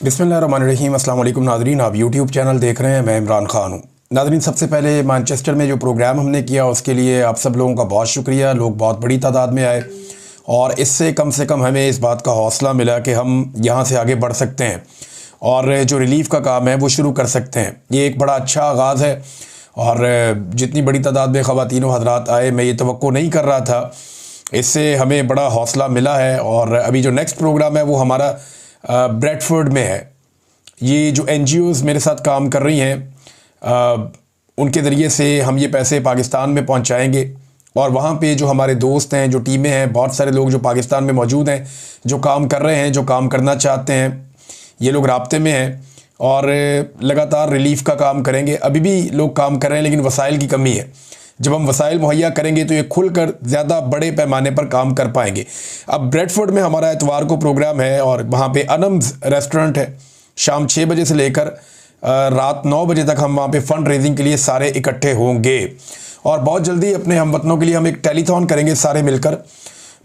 बिस्मिल्लाहिर्रहमानिर्रहीम। अस्सलाम वालेकुम नाज़रीन, आप यूट्यूब चैनल देख रहे हैं। मैं इमरान ख़ान हूँ। नाज़रीन, सबसे पहले मैनचेस्टर में जो प्रोग्राम हमने किया उसके लिए आप सब लोगों का बहुत शुक्रिया। लोग बहुत बड़ी तादाद में आए और इससे कम से कम हमें इस बात का हौसला मिला कि हम यहाँ से आगे बढ़ सकते हैं और जो रिलीफ़ का काम है वो शुरू कर सकते हैं। ये एक बड़ा अच्छा आगाज़ है और जितनी बड़ी तादाद में ख़वातीन व हज़रात आए, मैं ये तवक्को नहीं कर रहा था। इससे हमें बड़ा हौसला मिला है। और अभी जो नेक्स्ट प्रोग्राम है वो हमारा ब्रेडफोर्ड में है। ये जो NGOs मेरे साथ काम कर रही हैं, उनके ज़रिए से हम ये पैसे पाकिस्तान में पहुंचाएंगे और वहाँ पे जो हमारे दोस्त हैं, जो टीमें हैं, बहुत सारे लोग जो पाकिस्तान में मौजूद हैं, जो काम कर रहे हैं, जो काम करना चाहते हैं, ये लोग राब्ते में हैं और लगातार रिलीफ़ का काम करेंगे। अभी भी लोग काम कर रहे हैं लेकिन वसाइल की कमी है। जब हम वसाइल मुहैया करेंगे तो ये खुलकर ज़्यादा बड़े पैमाने पर काम कर पाएंगे। अब ब्रेडफोर्ड में हमारा एतवार को प्रोग्राम है और वहाँ पे अनम्स रेस्टोरेंट है। शाम 6 बजे से लेकर रात 9 बजे तक हम वहाँ पे फ़ंड रेजिंग के लिए सारे इकट्ठे होंगे और बहुत जल्दी अपने हमवतनों के लिए हम एक टेलीथॉन करेंगे सारे मिलकर।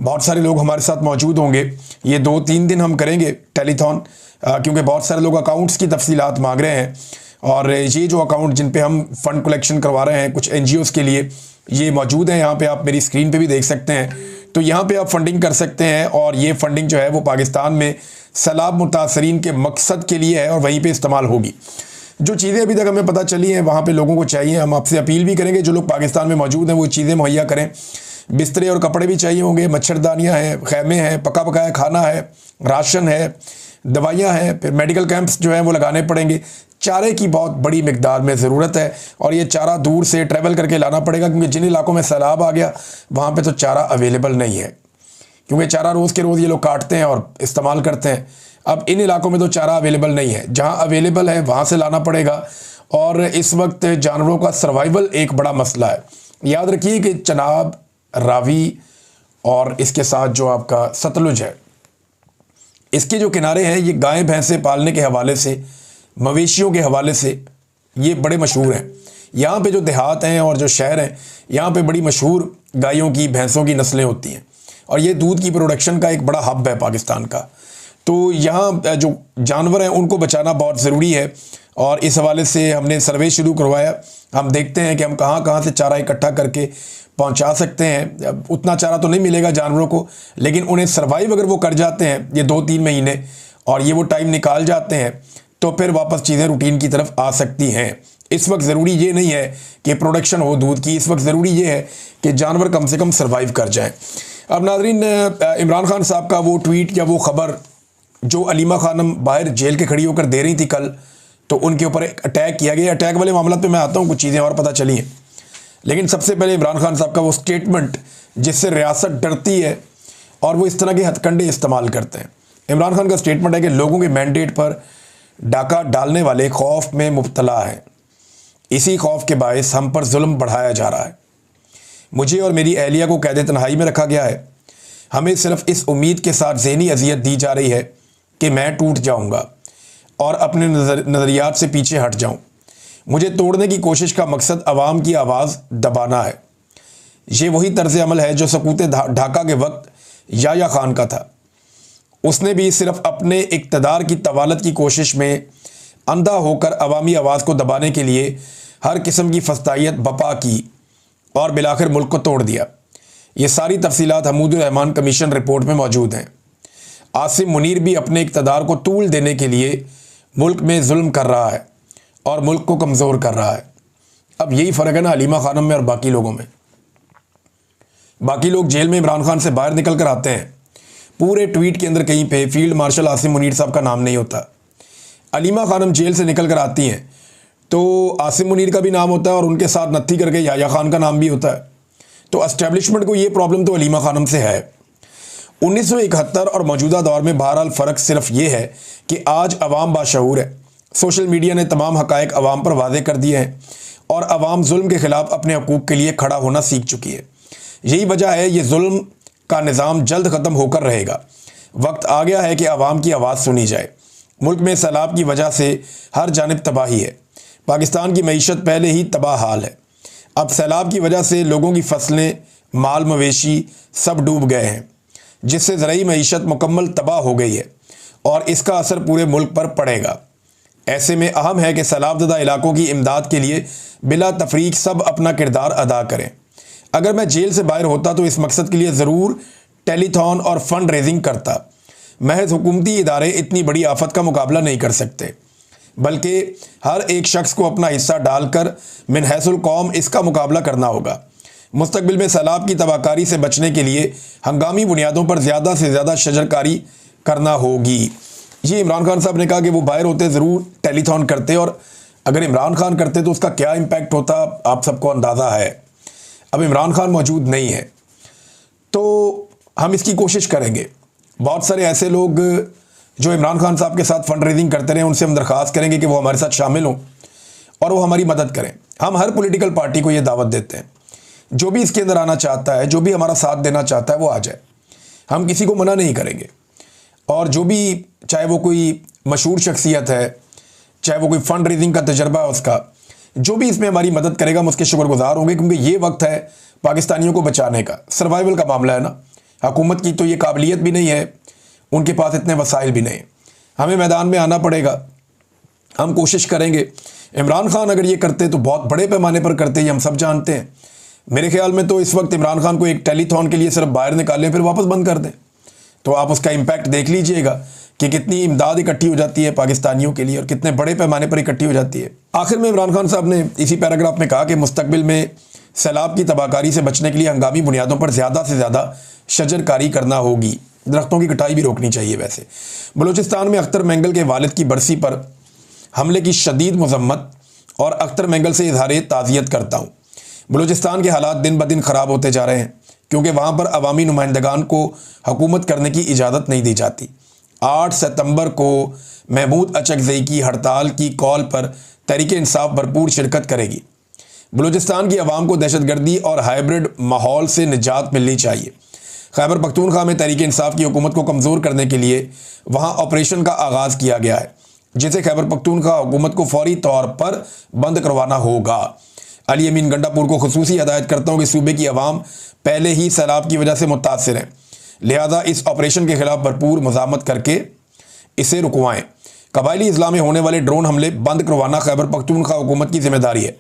बहुत सारे लोग हमारे साथ मौजूद होंगे। ये 2-3 दिन हम करेंगे टेलीथॉन, क्योंकि बहुत सारे लोग अकाउंट्स की तफसीलात मांग रहे हैं और ये जो अकाउंट जिन पे हम फ़ंड कलेक्शन करवा रहे हैं कुछ NGOs के लिए, ये मौजूद हैं। यहाँ पे आप मेरी स्क्रीन पे भी देख सकते हैं। तो यहाँ पे आप फंडिंग कर सकते हैं और ये फंडिंग जो है वो पाकिस्तान में सैलाब मुतासरीन के मकसद के लिए है और वहीं पे इस्तेमाल होगी। जो चीज़ें अभी तक हमें पता चली हैं वहाँ पे लोगों को चाहिए। हम आपसे अपील भी करेंगे जो लोग पाकिस्तान में मौजूद हैं वो चीज़ें मुहैया करें। बिस्तरे और कपड़े भी चाहिए होंगे, मच्छरदानियाँ हैं, खैमे हैं, पका पकाया खाना है, राशन है, दवाइयाँ हैं, फिर मेडिकल कैंप्स जो हैं वो लगाने पड़ेंगे। चारे की बहुत बड़ी मिकदार में ज़रूरत है और ये चारा दूर से ट्रैवल करके लाना पड़ेगा, क्योंकि जिन इलाकों में सैलाब आ गया वहाँ पे तो चारा अवेलेबल नहीं है, क्योंकि चारा रोज़ के रोज़ ये लोग काटते हैं और इस्तेमाल करते हैं। अब इन इलाकों में तो चारा अवेलेबल नहीं है, जहाँ अवेलेबल है वहाँ से लाना पड़ेगा। और इस वक्त जानवरों का सर्वाइवल एक बड़ा मसला है। याद रखिए कि चनाब, रावी और इसके साथ जो आपका सतलुज है, इसके जो किनारे हैं ये गाय भैंसे पालने के हवाले से, मवेशियों के हवाले से ये बड़े मशहूर हैं। यहाँ पे जो देहात हैं और जो शहर हैं, यहाँ पे बड़ी मशहूर गायों की, भैंसों की नस्लें होती हैं और ये दूध की प्रोडक्शन का एक बड़ा हब है पाकिस्तान का। तो यहाँ जो जानवर हैं उनको बचाना बहुत ज़रूरी है और इस हवाले से हमने सर्वे शुरू करवाया। हम देखते हैं कि हम कहाँ कहाँ से चारा इकट्ठा करके पहुँचा सकते हैं। उतना चारा तो नहीं मिलेगा जानवरों को, लेकिन उन्हें सर्वाइव अगर वो कर जाते हैं ये 2-3 महीने और ये वो टाइम निकाल जाते हैं तो फिर वापस चीज़ें रूटीन की तरफ आ सकती हैं। इस वक्त ज़रूरी ये नहीं है कि प्रोडक्शन हो दूध की, इस वक्त ज़रूरी ये है कि जानवर कम से कम सर्वाइव कर जाएं। अब नाज़रीन, इमरान खान साहब का वो ट्वीट या वो ख़बर जो अलीमा खानम बाहर जेल के खड़ी होकर दे रही थी कल, तो उनके ऊपर एक अटैक किया गया। अटैक वाले मामला पे मैं आता हूँ, कुछ चीज़ें और पता चली हैं। लेकिन सबसे पहले इमरान खान साहब का वो स्टेटमेंट जिससे रियासत डरती है और वो इस तरह के हथकंडे इस्तेमाल करते हैं। इमरान खान का स्टेटमेंट है कि लोगों के मैंडेट पर डाका डालने वाले खौफ में मुब्तला हैं। इसी खौफ के बायस हम पर जुल्म बढ़ाया जा रहा है। मुझे और मेरी अहलिया को कैद तन्हाई में रखा गया है। हमें सिर्फ इस उम्मीद के साथ ज़हनी अजियत दी जा रही है कि मैं टूट जाऊंगा और अपने नज़रियात से पीछे हट जाऊं। मुझे तोड़ने की कोशिश का मकसद आवाम की आवाज़ दबाना है। ये वही तर्ज अमल है जो सकूत ढाका के वक्त याया खान का था। उसने भी सिर्फ अपने इक़्तिदार की तवालत की कोशिश में अंधा होकर अवामी आवाज़ को दबाने के लिए हर किस्म की फस्तायत बपा की और बिलाखिर मुल्क को तोड़ दिया। ये सारी तफसीलात हमूदुर रहमान कमीशन रिपोर्ट में मौजूद हैं। आसिम मुनीर भी अपने इक़्तिदार को तूल देने के लिए मुल्क में जुल्म कर रहा है और मुल्क को कमज़ोर कर रहा है। अब यही फ़र्क है ना अलीमा खानम में और बाकी लोगों में। बाकी लोग जेल में इमरान खान से बाहर निकल कर आते हैं, पूरे ट्वीट के अंदर कहीं पे फील्ड मार्शल आसिम मुनीर साहब का नाम नहीं होता। अलीमा खानम जेल से निकल कर आती हैं तो आसिम मुनीर का भी नाम होता है और उनके साथ नत्थी करके याया खान का नाम भी होता है। तो एस्टेब्लिशमेंट को ये प्रॉब्लम तो अलीमा खानम से है। 1971 और मौजूदा दौर में बहरहाल फ़र्क सिर्फ ये है कि आज अवाम बाशऊर है। सोशल मीडिया ने तमाम हक़ाइक़ अवाम पर वाज़े कर दिए हैं और अवाम जुल्म के ख़िलाफ़ अपने हकूक़ के लिए खड़ा होना सीख चुकी है। यही वजह है ये जुल्म का निज़ाम जल्द ख़त्म होकर रहेगा। वक्त आ गया है कि अवाम की आवाज़ सुनी जाए। मुल्क में सैलाब की वजह से हर जानिब तबाही है। पाकिस्तान की मईशत पहले ही तबाह हाल है। अब सैलाब की वजह से लोगों की फसलें, माल मवेशी सब डूब गए हैं, जिससे ज़रूरी मईशत मुकम्मल तबाह हो गई है और इसका असर पूरे मुल्क पर पड़ेगा। ऐसे में अहम है कि सैलाबज़दा इलाकों की इमदाद के लिए बिला तफरीक सब अपना किरदार अदा करें। अगर मैं जेल से बाहर होता तो इस मकसद के लिए ज़रूर टेलीथॉन और फंड रेजिंग करता। महज हुकूमती इदारे इतनी बड़ी आफत का मुकाबला नहीं कर सकते, बल्कि हर एक शख्स को अपना हिस्सा डालकर मिन हैसुल कौम इसका मुकाबला करना होगा। मुस्तकबिल में सैलाब की तबाहकारी से बचने के लिए हंगामी बुनियादों पर ज़्यादा से ज़्यादा शजरकारी करना होगी। ये इमरान खान साहब ने कहा कि वो बाहर होते ज़रूर टेलीथॉन करते, और अगर इमरान खान करते तो उसका क्या इम्पैक्ट होता आप सबको अंदाज़ा है। अब इमरान खान मौजूद नहीं है तो हम इसकी कोशिश करेंगे। बहुत सारे ऐसे लोग जो इमरान खान साहब के साथ फंड रेजिंग करते रहे, उनसे हम दरख्वास्त करेंगे कि वो हमारे साथ शामिल हों और वो हमारी मदद करें। हम हर पॉलिटिकल पार्टी को ये दावत देते हैं, जो भी इसके अंदर आना चाहता है, जो भी हमारा साथ देना चाहता है, वो आ जाए। हम किसी को मना नहीं करेंगे। और जो भी, चाहे वो कोई मशहूर शख्सियत है, चाहे वो कोई फंड रेजिंग का तजर्बा है उसका, जो भी इसमें हमारी मदद करेगा हम उसके शुक्रगुजार होंगे, क्योंकि ये वक्त है पाकिस्तानियों को बचाने का। सर्वाइवल का मामला है ना। हुकूमत की तो ये काबिलियत भी नहीं है, उनके पास इतने वसाइल भी नहीं। हमें मैदान में आना पड़ेगा, हम कोशिश करेंगे। इमरान खान अगर ये करते तो बहुत बड़े पैमाने पर करते, ये हम सब जानते हैं। मेरे ख्याल में तो इस वक्त इमरान खान को एक टेलीथॉन के लिए सिर्फ बाहर निकालें फिर वापस बंद कर दें, तो आप उसका इम्पैक्ट देख लीजिएगा कि कितनी इमदाद इकट्ठी हो जाती है पाकिस्तानियों के लिए और कितने बड़े पैमाने पर इकट्ठी हो जाती है। आखिर में इमरान खान साहब ने इसी पैराग्राफ में कहा कि मुस्तकबिल में सैलाब की तबाहकारी से बचने के लिए हंगामी बुनियादों पर ज़्यादा से ज़्यादा शजरकारी करना होगी। दरख्तों की कटाई भी रोकनी चाहिए। वैसे बलूचिस्तान में अख्तर मेंगल के वालिद की बरसी पर हमले की शदीद मजम्मत और अख्तर मेंगल से इजहार ताज़ियत करता हूँ। बलूचिस्तान के हालात दिन ब दिन ख़राब होते जा रहे हैं क्योंकि वहाँ पर अवामी नुमाइंदगान को हुकूमत करने की इजाज़त नहीं दी जाती। 8 सितंबर को महमूद अचकज़ई की हड़ताल की कॉल पर तहरीक इंसाफ भरपूर शिरकत करेगी। बलूचिस्तान की आवाम को दहशतगर्दी और हाइब्रिड माहौल से निजात मिलनी चाहिए। खैबर पख्तूनख्वा में तहरीक इंसाफ की हुकूमत को कमज़ोर करने के लिए वहाँ ऑपरेशन का आगाज़ किया गया है, जिसे खैबर पख्तूनख्वा हुकूमत को फौरी तौर पर बंद करवाना होगा। अली अमीन गंडापुर को खुसूसी हदायत करता हूँ कि सूबे की आवाम पहले ही सैलाब की वजह से मुतासर है, लिहाजा इस ऑपरेशन के खिलाफ भरपूर मज़ामत करके इसे रुकवाएँ। कबायली अजला में होने वाले ड्रोन हमले बंद करवाना खैबर पख्तूनख्वा हुकूमत की जिम्मेदारी है।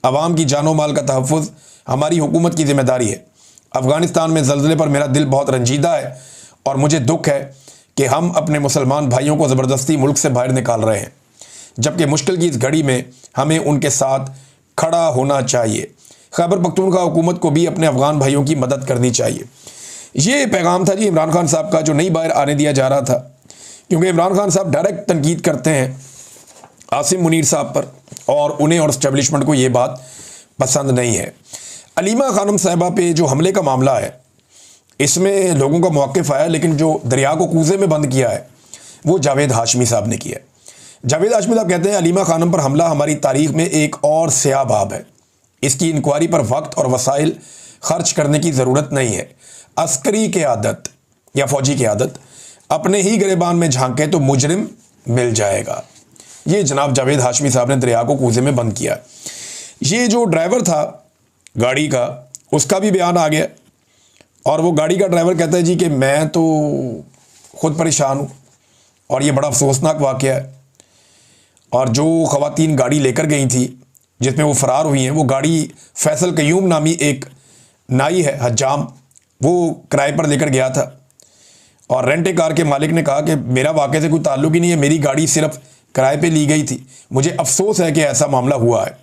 अवाम की जानो माल का तहफ़्फ़ुज़ हमारी हुकूमत की जिम्मेदारी है। अफ़गानिस्तान में ज़ल्ज़ले पर मेरा दिल बहुत रंजीदा है और मुझे दुख है कि हम अपने मुसलमान भाइयों को ज़बरदस्ती मुल्क से बाहर निकाल रहे हैं, जबकि मुश्किल की इस घड़ी में हमें उनके साथ खड़ा होना चाहिए। खैबर पख्तूनख्वा हुकूमत को भी अपने अफ़गान भाइयों की मदद करनी चाहिए। ये पैगाम था जी इमरान खान साहब का, जो नहीं बाहर आने दिया जा रहा था, क्योंकि इमरान खान साहब डायरेक्ट तनकीद करते हैं आसिम मुनीर साहब पर और उन्हें और इस्टेब्लिशमेंट को ये बात पसंद नहीं है। अलीमा खानम साहिबा पे जो हमले का मामला है, इसमें लोगों का मौक़िफ़ आया, लेकिन जो दरिया को कूज़े में बंद किया है वो जावेद हाशमी साहब ने किया है। जावेद हाशमी साहब कहते हैं अलीमा खानम पर हमला हमारी तारीख़ में एक और स्याह बाब है। इसकी इंक्वायरी पर वक्त और वसाइल खर्च करने की ज़रूरत नहीं है। अस्करी क़यादत या फ़ौजी क़यादत अपने ही गिरेबान में झांके तो मुजरिम मिल जाएगा। ये जनाब जावेद हाशमी साहब ने दरिया को कूज़े में बंद किया। ये जो ड्राइवर था गाड़ी का, उसका भी बयान आ गया और वो गाड़ी का ड्राइवर कहता है जी कि मैं तो ख़ुद परेशान हूँ और ये बड़ा अफसोसनाक वाक़या है। और जो ख़वातीन गाड़ी लेकर गई थी जिसमें वो फ़रार हुई हैं, वो गाड़ी फैसल कयूम नामी एक नाई है हज्जाम, वो किराए पर लेकर गया था और रेंट ए कार के मालिक ने कहा कि मेरा वाक़े से कोई ताल्लुक़ ही नहीं है, मेरी गाड़ी सिर्फ किराए पे ली गई थी, मुझे अफसोस है कि ऐसा मामला हुआ है।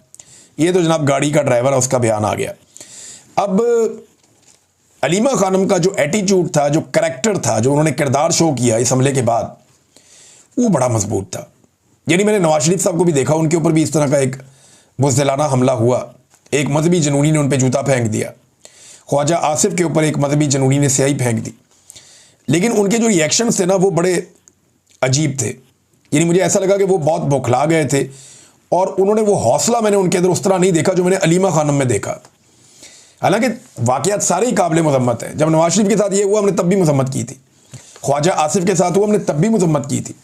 ये तो जनाब गाड़ी का ड्राइवर है, उसका बयान आ गया। अब अलीमा खानम का जो एटीट्यूड था, जो करैक्टर था, जो उन्होंने किरदार शो किया इस हमले के बाद, वो बड़ा मजबूत था। यानी मैंने नवाज शरीफ साहब को भी देखा, उनके ऊपर भी इस तरह का एक बुज़दिलाना हमला हुआ। एक मजहबी जनूनी ने उन पर जूता फेंक दिया, ख्वाजा आसिफ के ऊपर एक मजहबी जनूनी ने स्याही फेंक दी, लेकिन उनके जो रिएक्शंस थे ना वो बड़े अजीब थे। यानी मुझे ऐसा लगा कि वो बहुत बौखला गए थे और उन्होंने वो हौसला मैंने उनके अंदर उस तरह नहीं देखा जो मैंने अलीमा खानम में देखा। हालांकि वाक़यात सारे ही काबिल मज़म्मत हैं। जब नवाज शरीफ के साथ ये हुआ हमने तब भी मज़म्मत की थी, ख्वाजा आसिफ के साथ हुआ हमने तब भी मज़म्मत की थी,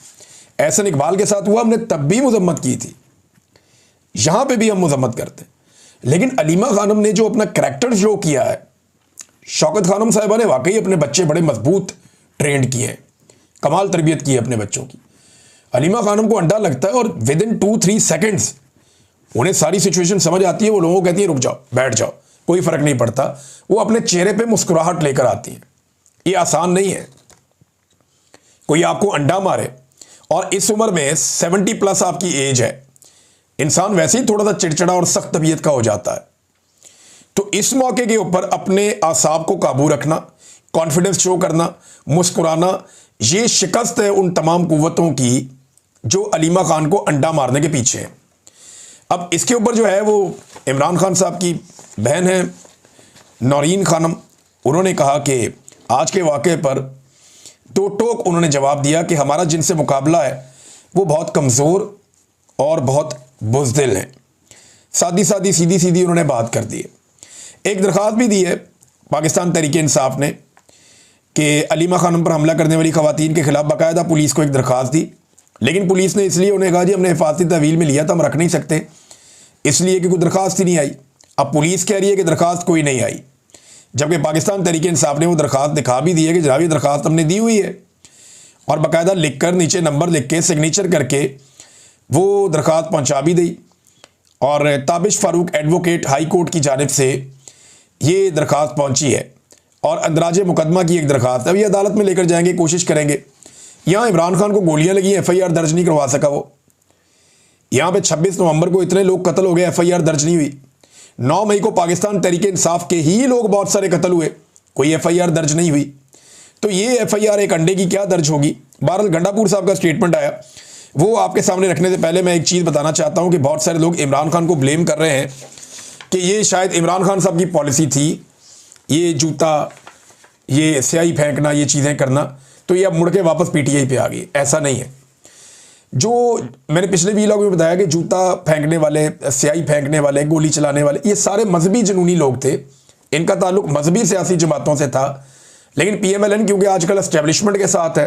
एहसन इकबाल के साथ हुआ हमने तब भी मज़म्मत की थी, यहाँ पे भी हम मज़म्मत करते हैं। लेकिन अलीमा खानम ने जो अपना करैक्टर शो किया है, शौकत खानम साहिबा ने वाकई अपने बच्चे बड़े मजबूत ट्रेंड किए हैं, कमाल तरबियत की है अपने बच्चों की। अलीमा खानम को अंडा लगता है और विद इन 2-3 सेकेंड्स उन्हें सारी सिचुएशन समझ आती है। वो लोगों को कहती है रुक जाओ, बैठ जाओ, कोई फर्क नहीं पड़ता। वो अपने चेहरे पे मुस्कुराहट लेकर आती है। ये आसान नहीं है कोई आपको अंडा मारे, और इस उम्र में 70+ आपकी एज है, इंसान वैसे ही थोड़ा सा चिड़चिड़ा और सख्त तबीयत का हो जाता है। तो इस मौके के ऊपर अपने आसाब को काबू रखना, कॉन्फिडेंस शो करना, मुस्कुराना, ये शिकस्त है उन तमाम कुव्वतों की जो अलीमा खान को अंडा मारने के पीछे है। अब इसके ऊपर जो है वो इमरान खान साहब की बहन है नौरीन खानम, उन्होंने कहा कि आज के वाक़े पर दो टोक उन्होंने जवाब दिया कि हमारा जिनसे मुकाबला है वो बहुत कमज़ोर और बहुत बुज़दिल हैं। सादी सादी सीधी सीधी उन्होंने बात कर दी है। एक दरख्वास्त भी दी है पाकिस्तान तहरीक इंसाफ ने कि अलीमा खानम पर हमला करने वाली ख़वातीन के ख़िलाफ़ बाकायदा पुलिस को एक दरख्वास्त दी, लेकिन पुलिस ने इसलिए उन्हें कहा जी हमने हिफाजती तहवील में लिया था, हम रख नहीं सकते, इसलिए कि कोई दरख्वास्त ही नहीं आई। अब पुलिस कह रही है कि दरख्वास्त कोई नहीं आई, जबकि पाकिस्तान तहरीक इंसाफ ने वो दरख्वास्त दिखा भी दी है कि जनाब ये दरख्वास्त हमने दी हुई है, और बाकायदा लिख कर नीचे नंबर लिख के सिग्नेचर करके वो दरख्वास्त पहुँचा भी दी। और Tabish Farooq advocate high court की जानिब से ये दरख्वास्त पहुँची है और अंदराज मुकदमा की एक दरख्वास्त है। अभी अदालत में लेकर जाएंगे, कोशिश करेंगे। यहाँ इमरान खान को गोलियाँ लगी, FIR दर्ज नहीं करवा सका वो। यहाँ पे 26 नवंबर को इतने लोग कत्ल हो गए, FIR दर्ज नहीं हुई। 9 मई को पाकिस्तान तहरीक इंसाफ के ही लोग बहुत सारे कत्ल हुए, कोई FIR दर्ज नहीं हुई। तो ये FIR एक अंडे की क्या दर्ज होगी। बहरहाल गंडापुर साहब का स्टेटमेंट आया, वो आपके सामने रखने से पहले मैं एक चीज़ बताना चाहता हूँ कि बहुत सारे लोग इमरान खान को ब्लेम कर रहे हैं कि ये शायद इमरान खान साहब की पॉलिसी थी, ये जूता, ये स्याही फेंकना, ये चीज़ें करना, तो ये अब मुड़ के वापस PTI पे आ गई। ऐसा नहीं है। जो मैंने पिछले वीलॉग में बताया कि जूता फेंकने वाले, स्याही फेंकने वाले, गोली चलाने वाले, ये सारे मजहबी जुनूनी लोग थे। इनका ताल्लुक मजहबी सियासी जमातों से था, लेकिन PMLN क्योंकि आजकल एस्टेब्लिशमेंट के साथ है,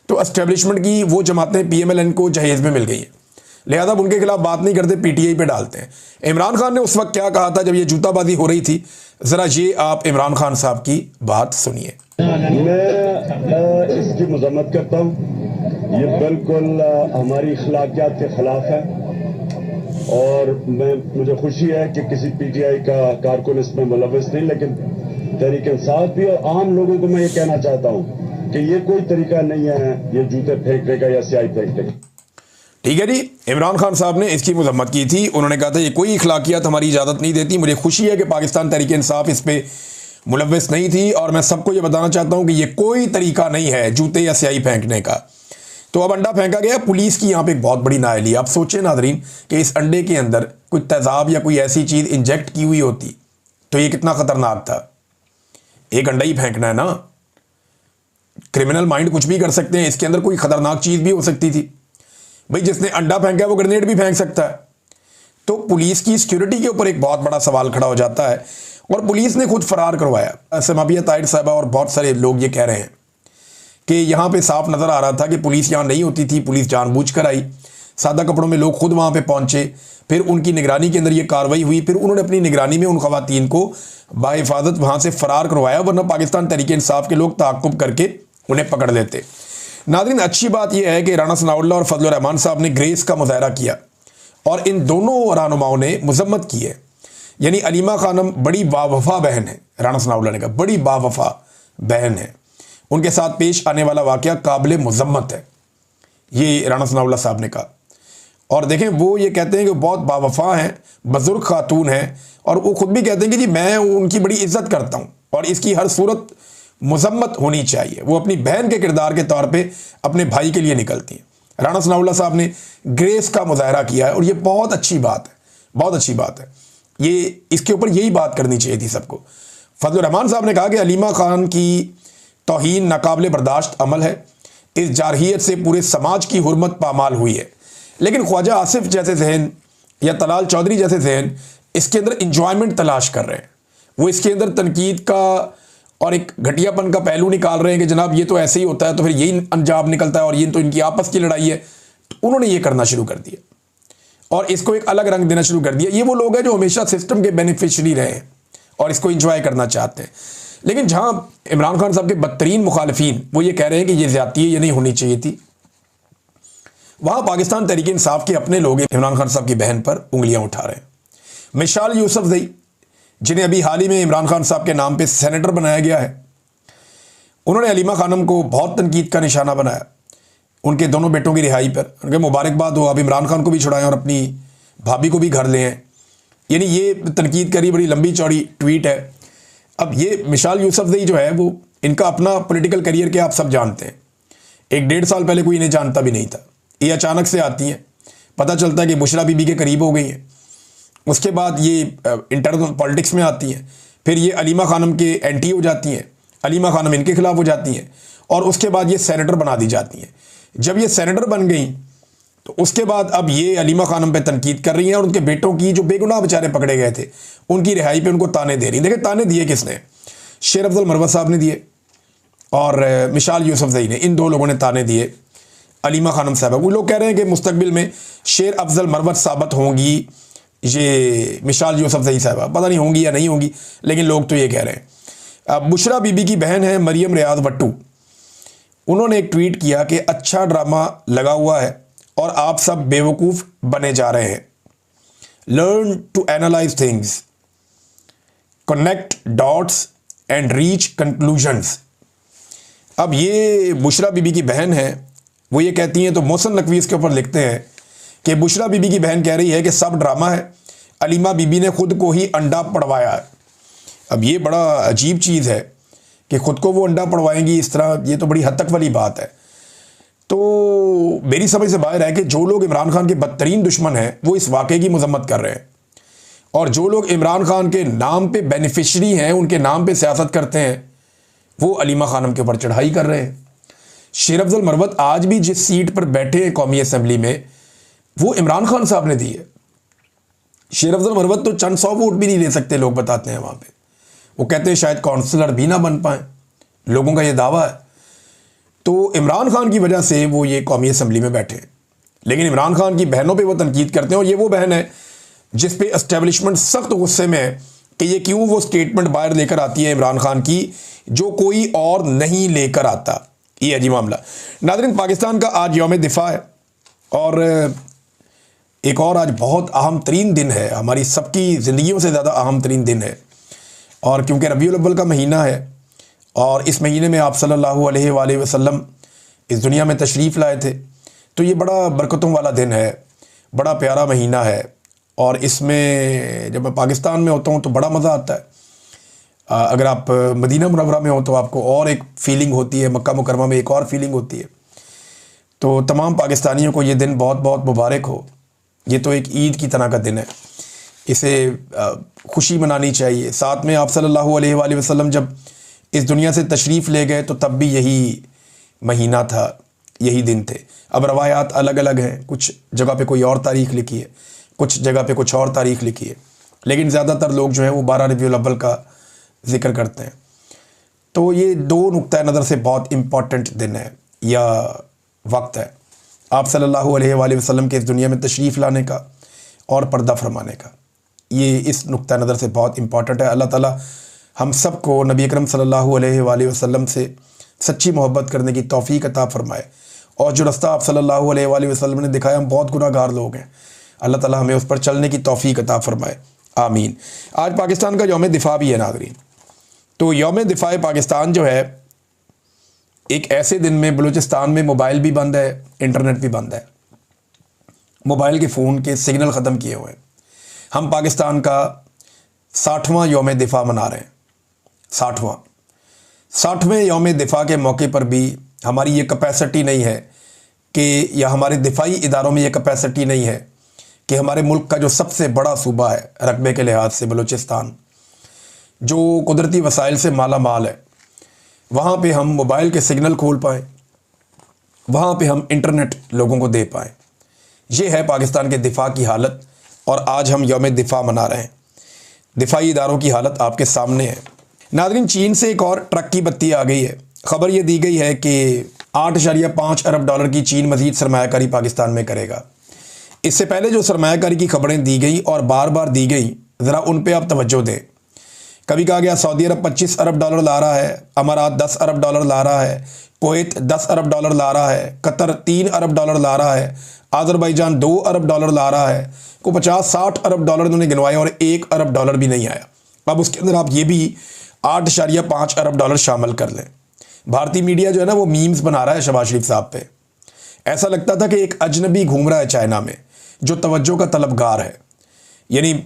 तो एस्टेब्लिशमेंट की वो जमातें PMLN को जहेज़ में मिल गई हैं, लिहाजा उनके खिलाफ बात नहीं करते, PTI पे डालते हैं। इमरान खान ने उस वक्त क्या कहा था जब ये जूताबाजी हो रही थी, ज़रा ये आप इमरान खान साहब की बात सुनिए। मैं इसकी मजम्मत करता हूँ, ये बिल्कुल हमारी अखलाकियात के खिलाफ है, और मुझे खुशी है कि किसी PTI का कारकुन इसमें मुलव्वस नहीं, लेकिन तहरीक इंसाफ भी और आम लोगों को मैं ये कहना चाहता हूँ कि ये कोई तरीका नहीं है ये जूते फेंकने का या स्याही फेंकने का। ठीक है जी, इमरान खान साहब ने इसकी मजम्मत की थी। उन्होंने कहा था ये कोई अखलाकियात हमारी इजाज़त नहीं देती। मुझे खुशी है कि पाकिस्तान तहरीक इंसाफ इस पर मुलव्वस नहीं थी, और मैं सबको ये बताना चाहता हूँ कि ये कोई तरीका नहीं है जूते या स्याही फेंकने का। तो अब अंडा फेंका गया, पुलिस की यहाँ पे एक बहुत बड़ी नाअहली। आप सोचें नाज़रीन कि इस अंडे के अंदर कोई तेज़ाब या कोई ऐसी चीज़ इंजेक्ट की हुई होती तो ये कितना ख़तरनाक था। एक अंडा ही फेंकना है ना, क्रिमिनल माइंड कुछ भी कर सकते हैं, इसके अंदर कोई ख़तरनाक चीज़ भी हो सकती थी। भाई जिसने अंडा फेंका है वो ग्रेनेड भी फेंक सकता है। तो पुलिस की सिक्योरिटी के ऊपर एक बहुत बड़ा सवाल खड़ा हो जाता है, और पुलिस ने खुद फरार करवाया। समाबिया ताहिर साहबा और बहुत सारे लोग ये कह रहे हैं कि यहाँ पे साफ नज़र आ रहा था कि पुलिस यहाँ नहीं होती थी, पुलिस जानबूझकर आई, सादा कपड़ों में लोग खुद वहाँ पे पहुँचे, फिर उनकी निगरानी के अंदर ये कार्रवाई हुई, फिर उन्होंने अपनी निगरानी में उन ख़वातीन को बाहिफाजत वहाँ से फ़रार करवाया, वरना पाकिस्तान तहरीक इंसाफ के लोग ताक़ुब करके उन्हें पकड़ लेते। नाज़रीन अच्छी बात यह है कि राना सनाउल्लाह और फजलुर रहमान साहब ने ग्रेस का मुज़ाहरा किया, और इन दोनों रहनुमाओं ने मजम्मत की है। यानी अलीमा खानम बड़ी बावफा बहन है, राना सनाउल्लाह ने कहा बड़ी बावफा बहन है, उनके साथ पेश आने वाला वाक़या काबिल मजम्मत है, ये राना सनाउल्लाह साहब ने कहा। और देखें वो ये कहते हैं कि बहुत बावफा हैं, बुज़ुर्ग खातून हैं, और वो ख़ुद भी कहते हैं कि जी मैं उनकी बड़ी इज़्ज़त करता हूँ और इसकी हर सूरत मजम्मत होनी चाहिए। वो अपनी बहन के किरदार के तौर पे अपने भाई के लिए निकलती हैं। राना सनाउल्लाह साहब ने ग्रेस का मुज़ाहरा किया है, और ये बहुत अच्छी बात है, बहुत अच्छी बात है। ये इसके ऊपर यही बात करनी चाहिए थी सबको। फजलुर रहमान साहब ने कहा कि अलीमा खान की तौहीन नाकाबिल बर्दाश्त अमल है, इस जारहियत से पूरे समाज की हुर्मत पामाल हुई है। लेकिन ख्वाजा आसिफ जैसे जहन या तलाल चौधरी जैसे जहन इसके अंदर इंजॉयमेंट तलाश कर रहे हैं, वो इसके अंदर तनकीद का और एक घटियापन का पहलू निकाल रहे हैं कि जनाब ये तो ऐसे ही होता है, तो फिर यही अंजाम निकलता है, और ये तो इनकी आपस की लड़ाई है। तो उन्होंने ये करना शुरू कर दिया और इसको एक अलग रंग देना शुरू कर दिया। ये वो लोग हैं जो हमेशा सिस्टम के बेनिफिशरी रहे हैं और इसको इंजॉय करना चाहते हैं। लेकिन जहां इमरान खान साहब के बदतरीन मुखालिफिन वो ये कह रहे हैं कि ये ज्यादती है, ये नहीं होनी चाहिए थी, वहां पाकिस्तान तहरीक इंसाफ के अपने लोग इमरान खान साहब की बहन पर उंगलियां उठा रहे हैं। मिसाल यूसुफजई, जिन्हें अभी हाल ही में इमरान खान साहब के नाम पे सेनेटर बनाया गया है, उन्होंने हलीमा खानम को बहुत तनकीद का निशाना बनाया उनके दोनों बेटों की रिहाई पर। उनके मुबारकबाद हो, अब इमरान खान को भी छुड़ाएं और अपनी भाभी को भी घर ले आए, यानी ये तनकीद करी, बड़ी लंबी चौड़ी ट्वीट है। अब ये मिसाल यूसुफजई जो है वो इनका अपना पॉलिटिकल करियर क्या आप सब जानते हैं। 1-1.5 साल पहले कोई इन्हें जानता भी नहीं था, ये अचानक से आती हैं, पता चलता है कि बुशरा बीबी के करीब हो गई हैं, उसके बाद ये इंटरनल पॉलिटिक्स में आती हैं, फिर ये हलीमा खानम के एंटी हो जाती हैं, हलीमा खानम इनके खिलाफ हो जाती हैं, और उसके बाद ये सेनेटर बना दी जाती हैं। जब ये सेनेटर बन गई तो उसके बाद अब ये हलीमा खानम पे तनकीद कर रही हैं और उनके बेटों की जो बेगुनाह बेचारे पकड़े गए थे उनकी रिहाई पे उनको ताने दे रही। देखिए ताने दिए किसने, शेर अफजल मरवत साहब ने दिए और मिसाल यूसुफजई ने, इन दो लोगों ने ताने दिए हलीमा खानम साहब। वो लोग कह रहे हैं कि मुस्तकबिल में शेर अफजल मरवत साबित होंगी ये मिसाल यूसुफजई साहब, पता नहीं होंगी या नहीं होंगी, लेकिन लोग तो ये कह रहे हैं। अब बुशरा बीबी की बहन है मरियम रियाज भट्टू, उन्होंने एक ट्वीट किया कि अच्छा ड्रामा लगा हुआ है और आप सब बेवकूफ़ बने जा रहे हैं। Learn to analyze things, connect dots and reach conclusions. अब ये बुशरा बीबी की बहन है, वो ये कहती हैं, तो मोहसिन नकवी इसके ऊपर लिखते हैं कि बुशरा बीबी की बहन कह रही है कि सब ड्रामा है, हलीमा बीबी ने खुद को ही अंडा पड़वाया है। अब ये बड़ा अजीब चीज़ है कि खुद को वो अंडा पड़वाएंगी इस तरह, ये तो बड़ी हद तक वाली बात है। तो मेरी समझ से बाहर है कि जो लोग इमरान खान के बदतरीन दुश्मन हैं वो इस वाक़े की मजम्मत कर रहे हैं, और जो लोग इमरान खान के नाम पे बेनिफिशरी हैं, उनके नाम पे सियासत करते हैं, वो हलीमा खानम के ऊपर चढ़ाई कर रहे हैं। शेर अफजल मरवत आज भी जिस सीट पर बैठे हैं कौमी असम्बली में, वो इमरान खान साहब ने दी है। शेर अफजल मरवत तो चंद 100 वोट भी नहीं ले सकते, लोग बताते हैं वहाँ पे। वो कहते हैं शायद काउंसलर भी ना बन पाए, लोगों का ये दावा है। तो इमरान खान की वजह से वो ये कौमी असम्बली में बैठे हैं, लेकिन इमरान खान की बहनों पे वो तनकीद करते हैं। और ये वो बहन है जिस पे एस्टेब्लिशमेंट सख्त गुस्से में है कि ये क्यों वो स्टेटमेंट बाहर लेकर आती है इमरान खान की जो कोई और नहीं लेकर आता। ये है जी मामला। नाज़रीन, पाकिस्तान का आज यौम दिफा है और एक और आज बहुत अहम तरीन दिन है, हमारी सबकी ज़िंदगियों से ज़्यादा अहम तरीन दिन है। और क्योंकि रबीउल अव्वल का महीना है और इस महीने में आप सल्लल्लाहु अलैहि वसल्लम इस दुनिया में तशरीफ़ लाए थे, तो ये बड़ा बरकतों वाला दिन है, बड़ा प्यारा महीना है। और इसमें जब मैं पाकिस्तान में होता हूँ तो बड़ा मज़ा आता है। अगर आप मदीना मुनव्वरा में हो तो आपको और एक फ़ीलिंग होती है, मक्का मुकरमा में एक और फीलिंग होती है। तो तमाम पाकिस्तानियों को ये दिन बहुत बहुत मुबारक हो। ये तो एक ईद की तरह का दिन है, इसे खुशी मनानी चाहिए। साथ में आप सल्लल्लाहु अलैहि वसल्लम जब इस दुनिया से तशरीफ़ ले गए तो तब भी यही महीना था, यही दिन थे। अब रवायात अलग अलग हैं, कुछ जगह पे कोई और तारीख़ लिखी है, कुछ जगह पे कुछ और तारीख़ लिखी है, लेकिन ज़्यादातर लोग जो है वो 12 रबीउल अव्वल का ज़िक्र करते हैं। तो ये दो नुक्ता नज़र से बहुत इम्पॉर्टेंट दिन है या वक्त है, आप सल्लल्लाहु अलैहि वसल्लम के इस दुनिया में तशरीफ़ लाने का और पर्दा फरमाने का। ये इस नुक्ता नज़र से बहुत इम्पॉर्टेंट है। अल्लाह ताला हम सब को नबी अकरम सल्लल्लाहु अलैहि वसल्लम से सच्ची मोहब्बत करने की तौफ़ीक अता फ़रमाए, और जो रास्ता आप सल्लल्लाहु अलैहि वसल्लम ने दिखाया, हम बहुत गुनाहगार लोग हैं, अल्लाह ताला हमें उस पर चलने की तौफ़ीक अता फ़रमाए, आमीन। आज पाकिस्तान का यौम दिफा भी है नाज़रीन। तो यौम दिफा पाकिस्तान जो है, एक ऐसे दिन में बलूचिस्तान में मोबाइल भी बंद है, इंटरनेट भी बंद है, मोबाइल के फ़ोन के सिग्नल ख़त्म किए हुए हैं। हम पाकिस्तान का 60वां यौम दिफा मना रहे हैं। 60वें यौम दिफा के मौके पर भी हमारी ये कैपेसिटी नहीं है कि, या हमारे दिफाई इदारों में ये कैपेसिटी नहीं है कि हमारे मुल्क का जो सबसे बड़ा सूबा है रकबे के लिहाज से बलूचिस्तान, जो कुदरती वसाइल से माला माल है, वहाँ पे हम मोबाइल के सिग्नल खोल पाएँ, वहाँ पे हम इंटरनेट लोगों को दे पाएँ। ये है पाकिस्तान के दिफा की हालत, और आज हम यौम दिफा मना रहे हैं। दिफाई इदारों की हालत आपके सामने है। नाज़रीन, चीन से एक और ट्रक की बत्ती आ गई है। ख़बर ये दी गई है कि 8.5 अरब डॉलर की चीन मज़ीद सरमायाकारी पाकिस्तान में करेगा। इससे पहले जो सरमायाकारी की खबरें दी गई और बार बार दी गई, ज़रा उन पे आप तवज्जो दें, कभी कहा गया सऊदी अरब 25 अरब डॉलर ला रहा है, अमारात 10 अरब डॉलर ला रहा है, कुवैत 10 अरब डॉलर ला रहा है, कतर 3 अरब डॉलर ला रहा है, अजरबैजान 2 अरब डॉलर ला रहा है, को 50-60 अरब डॉलर इन्होंने गिनवाए और 1 अरब डॉलर भी नहीं आया। अब उसके अंदर आप ये भी 8.5 अरब डॉलर शामिल कर लें। भारतीय मीडिया जो है ना वो मीम्स बना रहा है शहबाज शरीफ साहब पे। ऐसा लगता था कि एक अजनबी घूम रहा है चाइना में जो तवज्जो का तलबगार है, यानी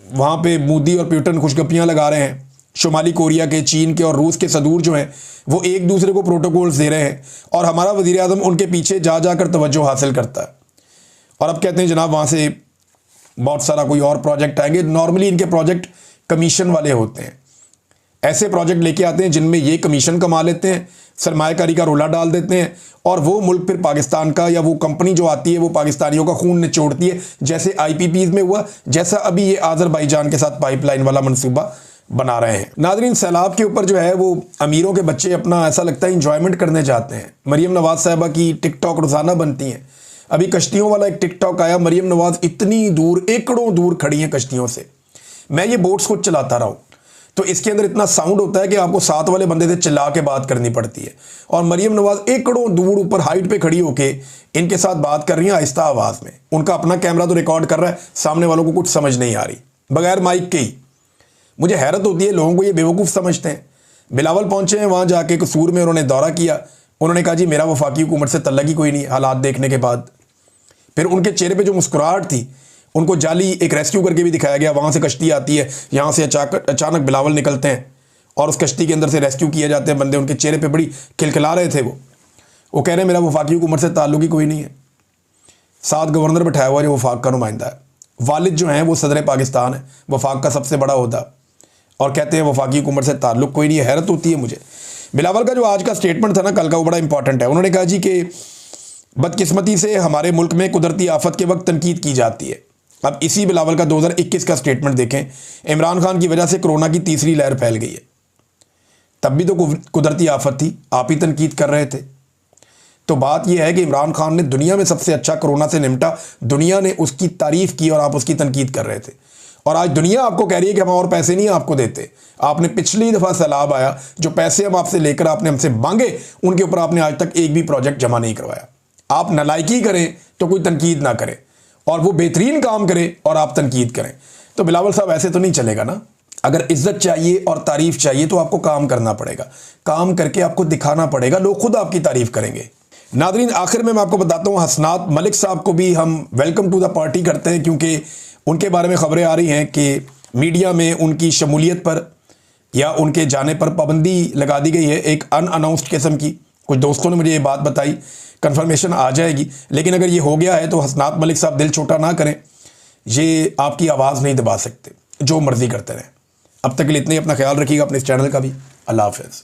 वहाँ पे मोदी और पुतिन खुशगपियाँ लगा रहे हैं। शुमाली कोरिया के, चीन के और रूस के सदूर जो हैं वो एक दूसरे को प्रोटोकॉल्स दे रहे हैं और हमारा वज़ीर आज़म उनके पीछे जा जाकर तवज्जो हासिल करता है। और अब कहते हैं जनाब वहाँ से बहुत सारा कोई और प्रोजेक्ट आएंगे। नॉर्मली इनके प्रोजेक्ट कमीशन वाले होते हैं, ऐसे प्रोजेक्ट लेके आते हैं जिनमें ये कमीशन कमा लेते हैं, सरमायाकारी का रोला डाल देते हैं और वो मुल्क फिर पाकिस्तान का, या वो कंपनी जो आती है वो पाकिस्तानियों का खून निचोड़ती है, जैसे IPPs में हुआ, जैसा अभी ये आज़रबाईजान के साथ पाइपलाइन वाला मंसूबा बना रहे हैं। नाज़रीन, सैलाब के ऊपर जो है वो अमीरों के बच्चे अपना ऐसा लगता है इंजॉयमेंट करने जाते हैं। मरीम नवाज़ साहबा की टिकटॉक रोज़ाना बनती हैं। अभी कश्तियों वाला एक टिकटॉक आया, मरीम नवाज़ इतनी दूर, एकड़ों दूर खड़ी हैं कश्तियों से। मैं ये बोट्स खुद चलाता रहा हूँ तो इसके अंदर इतना साउंड होता है कि आपको साथ वाले बंदे से चिल्ला के बात करनी पड़ती है, और मरीम नवाज़ एकड़ों दूर ऊपर हाइट पे खड़ी होके इनके साथ बात कर रही हैं आहिस्ता आवाज़ में। उनका अपना कैमरा तो रिकॉर्ड कर रहा है, सामने वालों को कुछ समझ नहीं आ रही, बगैर माइक के ही। मुझे हैरत होती है, लोगों को ये बेवकूफ़ समझते हैं। बिलावल पहुंचे हैं वहाँ जाके कसूर में, उन्होंने दौरा किया, उन्होंने कहा जी मेरा वफाकी हुकूमत से तल्लक ही कोई नहीं, हालात देखने के बाद। फिर उनके चेहरे पे जो मुस्कुराहट थी, उनको जाली एक रेस्क्यू करके भी दिखाया गया। वहाँ से कश्ती आती है, यहाँ से अचानक बिलावल निकलते हैं और उस कश्ती के अंदर से रेस्क्यू किए जाते हैं बंदे। उनके चेहरे पे बड़ी खिलखिला रहे थे, वो कह रहे हैं मेरा वफाकी हुकूमत से ताल्लुक ही कोई नहीं है। साथ गवर्नर बैठाया हुआ जो वफाक का नुमाइंदा है, वालिद जो हैं वो सदर पाकिस्तान है, वफाक का सबसे बड़ा ओहदा, और कहते हैं वफाकी हुकूमत से ताल्लुक कोई नहीं है। हैरत होती है मुझे। बिलावल का जो आज का स्टेटमेंट था ना कल का, वो बड़ा इंपॉर्टेंट है। उन्होंने कहा जी कि बदकिस्मती से हमारे मुल्क में कुदरती आफत के वक्त तनकीद की जाती है। अब इसी बिलावल का 2021 का स्टेटमेंट देखें, इमरान खान की वजह से कोरोना की तीसरी लहर फैल गई है, तब भी तो कुदरती आफत थी, आप ही तनकीद कर रहे थे। तो बात यह है कि इमरान खान ने दुनिया में सबसे अच्छा कोरोना से निपटा, दुनिया ने उसकी तारीफ की और आप उसकी तनकीद कर रहे थे। और आज दुनिया आपको कह रही है कि हम और पैसे नहीं आपको देते। आपने पिछली दफ़ा सैलाब आया, जो पैसे हम आपसे लेकर आपने हमसे मांगे, उनके ऊपर आपने आज तक एक भी प्रोजेक्ट जमा नहीं करवाया। आप नालायकी करें तो कोई तनकीद ना करे, और वो बेहतरीन काम करे और आप तनकीद करें। तो बिलावल साहब ऐसे तो नहीं चलेगा ना। अगर इज्जत चाहिए और तारीफ चाहिए तो आपको काम करना पड़ेगा, काम करके आपको दिखाना पड़ेगा, लोग खुद आपकी तारीफ करेंगे। नादरीन, आखिर में मैं आपको बताता हूँ, हसनात मलिक साहब को भी हम वेलकम टू द पार्टी करते हैं, क्योंकि उनके बारे में खबरें आ रही हैं कि मीडिया में उनकी शमूलियत पर या उनके जाने पर पाबंदी लगा दी गई है, एक अनअनाउंस्ड किस्म की। कुछ दोस्तों ने मुझे ये बात बताई, कंफर्मेशन आ जाएगी, लेकिन अगर ये हो गया है तो हसनात मलिक साहब दिल छोटा ना करें, ये आपकी आवाज़ नहीं दबा सकते, जो मर्जी करते रहें। अब तक के लिए इतने, अपना ख्याल रखिएगा, अपने इस चैनल का भी। अल्लाह हाफ़िज़।